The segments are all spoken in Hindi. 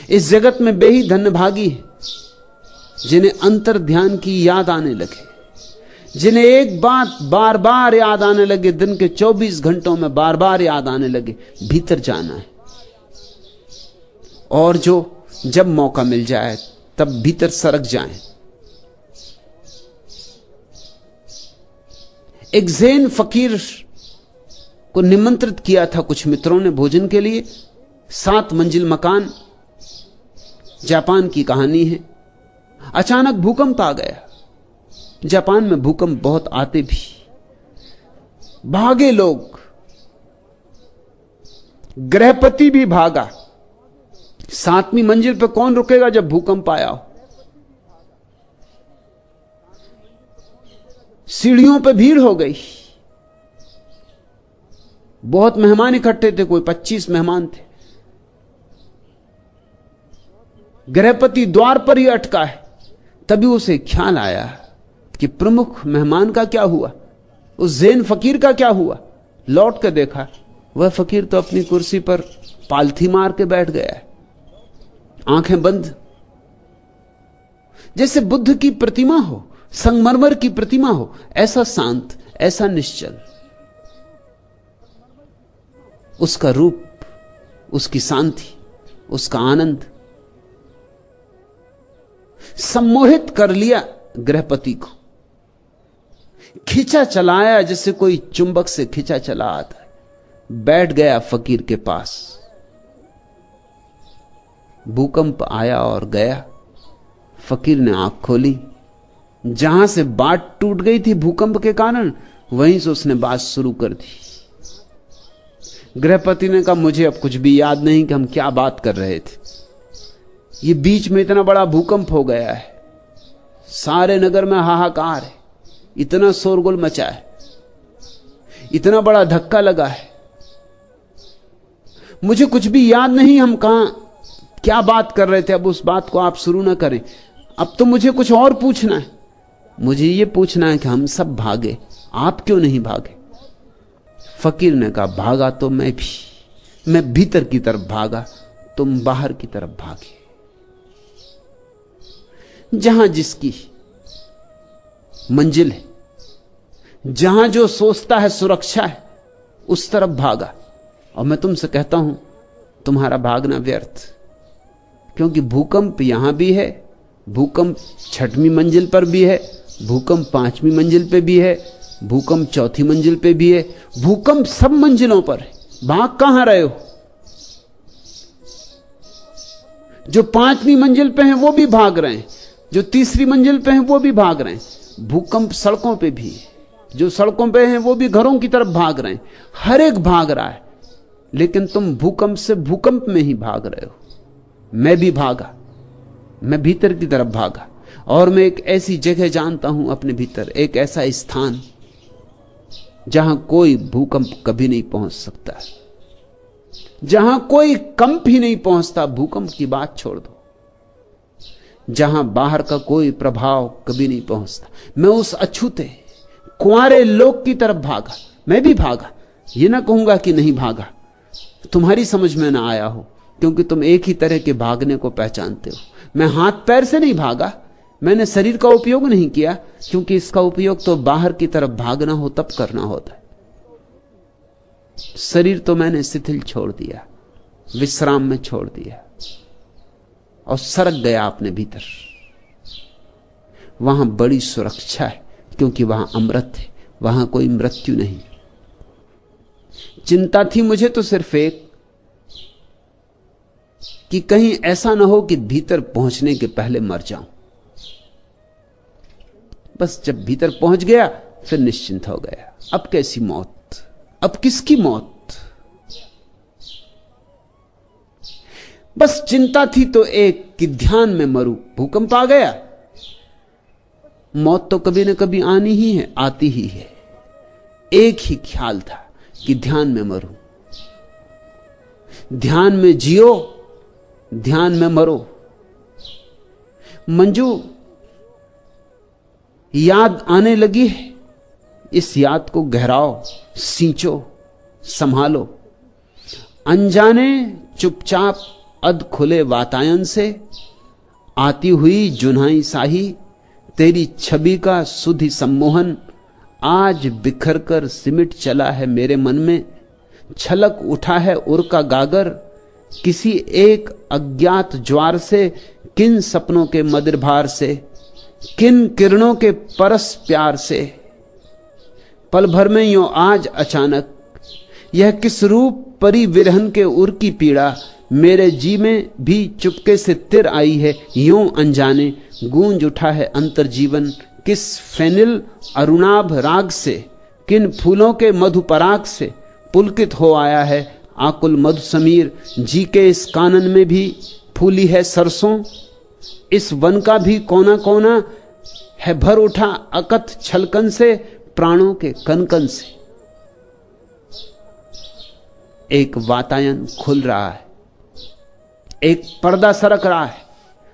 इस जगत में वे ही धन्यभागी हैं जिन्हें अंतर ध्यान की याद आने लगे, जिन्हें एक बात बार बार याद आने लगे, दिन के 24 घंटों में बार बार याद आने लगे, भीतर जाना है। और जो जब मौका मिल जाए तब भीतर सरक जाएं। एक ज़ैन फकीर को निमंत्रित किया था कुछ मित्रों ने भोजन के लिए। 7 मंजिल मकान, जापान की कहानी है। अचानक भूकंप आ गया। जापान में भूकंप बहुत आते भी, भागे लोग, गृहपति भी भागा। 7वीं मंजिल पर कौन रुकेगा जब भूकंप आया हो? सीढ़ियों पर भीड़ हो गई। बहुत मेहमान इकट्ठे थे, कोई 25 मेहमान थे। गृहपति द्वार पर ही अटका है। तभी उसे ख्याल आया कि प्रमुख मेहमान का क्या हुआ, उस ज़ैन फकीर का क्या हुआ। लौट कर देखा, वह फकीर तो अपनी कुर्सी पर पालथी मार के बैठ गया है, आंखें बंद, जैसे बुद्ध की प्रतिमा हो, संगमरमर की प्रतिमा हो, ऐसा शांत, ऐसा निश्चल। उसका रूप, उसकी शांति, उसका आनंद सम्मोहित कर लिया गृहपति को। खींचा चलाया जैसे कोई चुंबक से खींचा चला आता है। बैठ गया फकीर के पास। भूकंप आया और गया। फकीर ने आंख खोली। जहां से बात टूट गई थी भूकंप के कारण, वहीं से उसने बात शुरू कर दी। गृहपति ने कहा, मुझे अब कुछ भी याद नहीं कि हम क्या बात कर रहे थे। ये बीच में इतना बड़ा भूकंप हो गया है, सारे नगर में हाहाकार है, इतना शोरगुल मचा है, इतना बड़ा धक्का लगा है, मुझे कुछ भी याद नहीं हम कहां क्या बात कर रहे थे। अब उस बात को आप शुरू ना करें। अब तो मुझे कुछ और पूछना है। मुझे यह पूछना है कि हम सब भागे, आप क्यों नहीं भागे? फकीर ने कहा, भागा तो मैं भी, मैं भीतर की तरफ भागा, तुम बाहर की तरफ भागे। जहां जिसकी मंजिल है, जहां जो सोचता है सुरक्षा है, उस तरफ भागा। और मैं तुमसे कहता हूं, तुम्हारा भागना व्यर्थ, क्योंकि भूकंप यहां भी है, भूकंप 6वीं मंजिल पर भी है, भूकंप 5वीं मंजिल पे भी है, भूकंप 4थी मंजिल पे भी है, भूकंप सब मंजिलों पर है। भाग कहां रहे हो? जो 5वीं मंजिल पे हैं वो भी भाग रहे हैं, जो 3री मंजिल पे हैं वो भी भाग रहे हैं। भूकंप सड़कों पे भी है, जो सड़कों पे हैं वो भी घरों की तरफ भाग रहे हैं। हर एक भाग रहा है, लेकिन तुम भूकंप से भूकंप में ही भाग रहे हो। मैं भी भागा, मैं भीतर की तरफ भागा। और मैं एक ऐसी जगह जानता हूं अपने भीतर, एक ऐसा स्थान जहां कोई भूकंप कभी नहीं पहुंच सकता, जहां कोई कंप ही नहीं पहुंचता। भूकंप की बात छोड़ दो, जहां बाहर का कोई प्रभाव कभी नहीं पहुंचता। मैं उस अछूते कुंवारे लोक की तरफ भागा। मैं भी भागा, ये ना कहूंगा कि नहीं भागा, तुम्हारी समझ में ना आया हो, क्योंकि तुम एक ही तरह के भागने को पहचानते हो। मैं हाथ पैर से नहीं भागा, मैंने शरीर का उपयोग नहीं किया, क्योंकि इसका उपयोग तो बाहर की तरफ भागना हो तब करना होता है। शरीर तो मैंने शिथिल छोड़ दिया, विश्राम में छोड़ दिया और सरक गया अपने भीतर। वहां बड़ी सुरक्षा है, क्योंकि वहां अमृत है, वहां कोई मृत्यु नहीं। चिंता थी मुझे तो सिर्फ एक, कि कहीं ऐसा ना हो कि भीतर पहुंचने के पहले मर जाऊं। बस जब भीतर पहुंच गया फिर निश्चिंत हो गया। अब कैसी मौत, अब किसकी मौत? बस चिंता थी तो एक कि ध्यान में मरूं। भूकंप आ गया, मौत तो कभी न कभी आनी ही है, आती ही है। एक ही ख्याल था कि ध्यान में मरूं, ध्यान में जियो, ध्यान में मरो। मंजू, याद आने लगी है, इस याद को गहराओ, सींचो, संभालो। अनजाने चुपचाप अध खुले वातायन से आती हुई जुन्हाई साही, तेरी छवि का सुधि सम्मोहन आज बिखर कर सिमट चला है मेरे मन में। छलक उठा है उर का गागर किसी एक अज्ञात ज्वार से, किन सपनों के मदिर भार से, किन किरणों के परस प्यार से। पल भर में यूं आज अचानक यह किस रूप परी विरहन के उर की पीड़ा, मेरे जी में भी चुपके से तिर आई है यूं अनजाने। गूंज उठा है अंतर जीवन किस फेनिल अरुणाभ राग से, किन फूलों के मधुपराग से पुलकित हो आया है आकुल मधु समीर। जी के इस कानन में भी फूली है सरसों, इस वन का भी कोना कोना है भर उठा अकथ छलकन से, प्राणों के कनकन से। एक वातायन खुल रहा है, एक पर्दा सरक रहा है।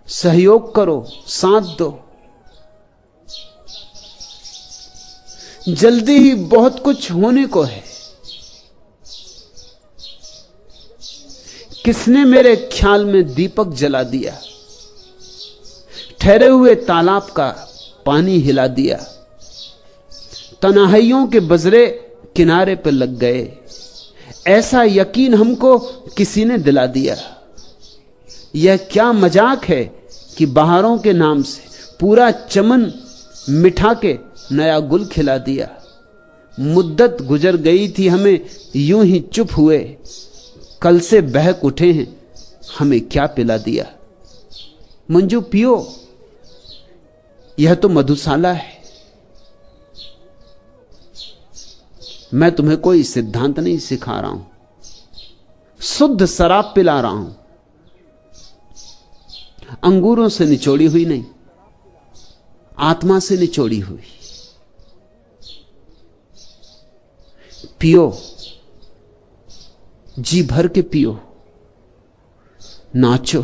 सहयोग करो, साथ दो। जल्दी ही बहुत कुछ होने को है। किसने मेरे ख्याल में दीपक जला दिया, ठहरे हुए तालाब का पानी हिला दिया। तन्हाइयों के बजरे किनारे पर लग गए, ऐसा यकीन हमको किसी ने दिला दिया। यह क्या मजाक है कि बहारों के नाम से पूरा चमन मिठा के नया गुल खिला दिया। मुद्दत गुजर गई थी हमें यूं ही चुप हुए, कल से बहक उठे हैं हमें क्या पिला दिया। मंजू पियो, यह तो मधुशाला है। मैं तुम्हें कोई सिद्धांत नहीं सिखा रहा हूं, शुद्ध शराब पिला रहा हूं, अंगूरों से निचोड़ी हुई नहीं, आत्मा से निचोड़ी हुई। पियो, जी भर के पियो, नाचो,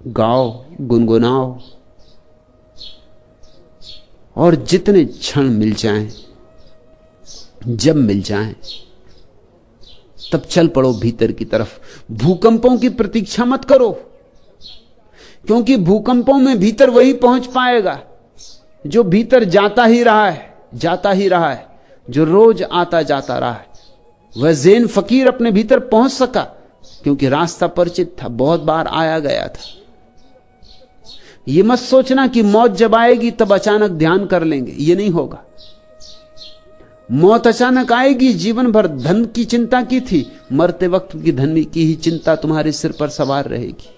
गाओ, गुनगुनाओ, और जितने क्षण मिल जाएं, जब मिल जाएं, तब चल पड़ो भीतर की तरफ। भूकंपों की प्रतीक्षा मत करो, क्योंकि भूकंपों में भीतर वही पहुंच पाएगा जो भीतर जाता ही रहा है, जाता ही रहा है, जो रोज आता जाता रहा है। वह ज़ैन फकीर अपने भीतर पहुंच सका क्योंकि रास्ता परिचित था, बहुत बार आया गया था। यह मत सोचना कि मौत जब आएगी तब अचानक ध्यान कर लेंगे, यह नहीं होगा। मौत अचानक आएगी। जीवन भर धन की चिंता की थी, मरते वक्त की धन की ही चिंता तुम्हारे सिर पर सवार रहेगी।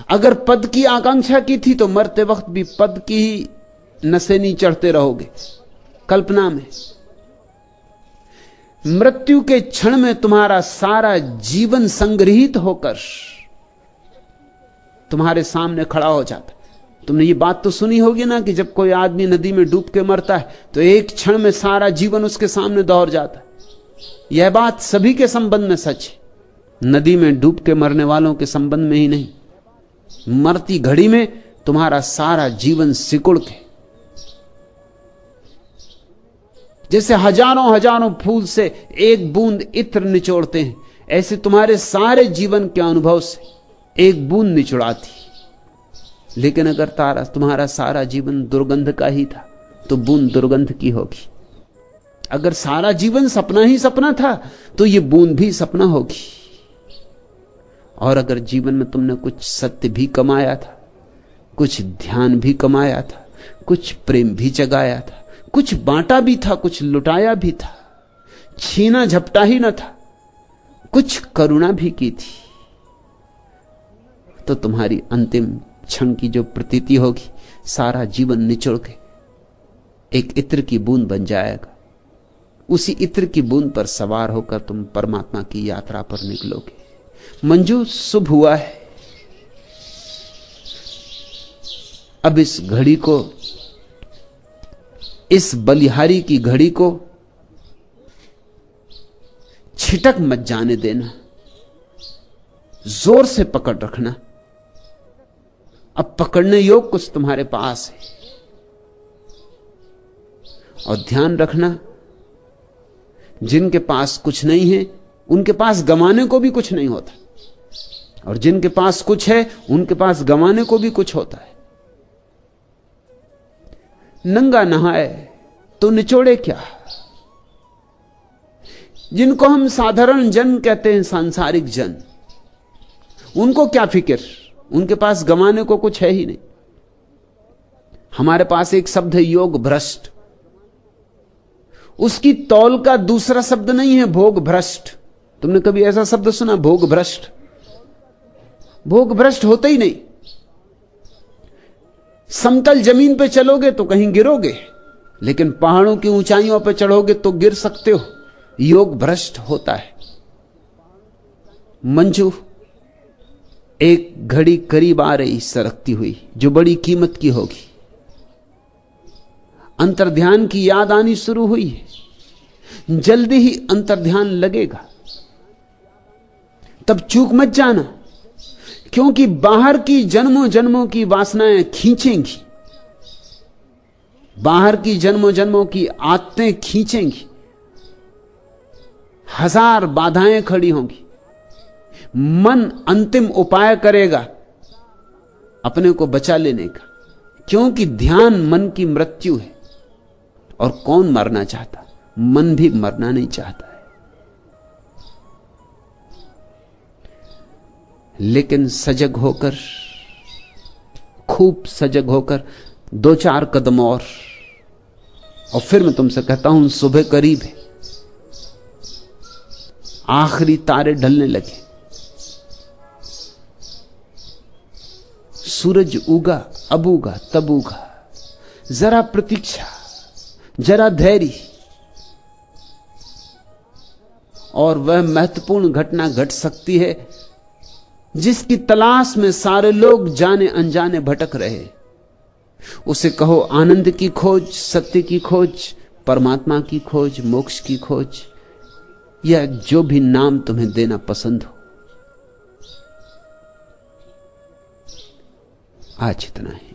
अगर पद की आकांक्षा की थी तो मरते वक्त भी पद की ही नशेनी चढ़ते रहोगे कल्पना में। मृत्यु के क्षण में तुम्हारा सारा जीवन संग्रहित होकर तुम्हारे सामने खड़ा हो जाता। तुमने ये बात तो सुनी होगी ना कि जब कोई आदमी नदी में डूब के मरता है तो एक क्षण में सारा जीवन उसके सामने दौड़ जाता है। यह बात सभी के संबंध में सच है, नदी में डूब के मरने वालों के संबंध में ही नहीं। मरती घड़ी में तुम्हारा सारा जीवन सिकुड़ के, जैसे हजारों हजारों फूल से एक बूंद इत्र निचोड़ते हैं, ऐसे तुम्हारे सारे जीवन के अनुभव से एक बूंद निचोड़ाती। लेकिन अगर तुम्हारा सारा जीवन दुर्गंध का ही था तो बूंद दुर्गंध की होगी। अगर सारा जीवन सपना ही सपना था तो यह बूंद भी सपना होगी। और अगर जीवन में तुमने कुछ सत्य भी कमाया था, कुछ ध्यान भी कमाया था, कुछ प्रेम भी जगाया था, कुछ बांटा भी था, कुछ लुटाया भी था, छीना झपटा ही न था, कुछ करुणा भी की थी, तो तुम्हारी अंतिम क्षण की जो प्रतीति होगी, सारा जीवन निचोड़ के एक इत्र की बूंद बन जाएगा। उसी इत्र की बूंद पर सवार होकर तुम परमात्मा की यात्रा पर निकलोगे। मंजू, शुभ हुआ है। अब इस घड़ी को, इस बलिहारी की घड़ी को छिटक मत जाने देना, जोर से पकड़ रखना। अब पकड़ने योग कुछ तुम्हारे पास है। और ध्यान रखना, जिनके पास कुछ नहीं है उनके पास गंवाने को भी कुछ नहीं होता, और जिनके पास कुछ है उनके पास गंवाने को भी कुछ होता है। नंगा नहाए तो निचोड़े क्या। जिनको हम साधारण जन कहते हैं, सांसारिक जन, उनको क्या फिक्र, उनके पास गंवाने को कुछ है ही नहीं। हमारे पास एक शब्द है योग भ्रष्ट, उसकी तौल का दूसरा शब्द नहीं है भोग भ्रष्ट। तुमने कभी ऐसा शब्द सुना, भोग भ्रष्ट? भोग भ्रष्ट होता ही नहीं। समतल जमीन पे चलोगे तो कहीं गिरोगे, लेकिन पहाड़ों की ऊंचाइयों पे चढ़ोगे तो गिर सकते हो। योग भ्रष्ट होता है। मंजू एक घड़ी करीब आ रही सरकती हुई, जो बड़ी कीमत की होगी। अंतर्ध्यान की याद आनी शुरू हुई है, जल्दी ही अंतर्ध्यान लगेगा। तब चूक मत जाना, क्योंकि बाहर की जन्मों जन्मों की वासनाएं खींचेंगी, बाहर की जन्मों जन्मों की आदतें खींचेंगी, हजार बाधाएं खड़ी होंगी। मन अंतिम उपाय करेगा अपने को बचा लेने का, क्योंकि ध्यान मन की मृत्यु है। और कौन मरना चाहता? मन भी मरना नहीं चाहता है। लेकिन सजग होकर, खूब सजग होकर 2-4 कदम और फिर मैं तुमसे कहता हूं सुबह करीब है, आखिरी तारे ढलने लगे, सूरज उगा, अब उगा, तब उगा। जरा प्रतीक्षा, जरा धैर्य, और वह महत्वपूर्ण घटना घट सकती है जिसकी तलाश में सारे लोग जाने अनजाने भटक रहे। उसे कहो आनंद की खोज, सत्य की खोज, परमात्मा की खोज, मोक्ष की खोज, या जो भी नाम तुम्हें देना पसंद हो। आज इतना ही।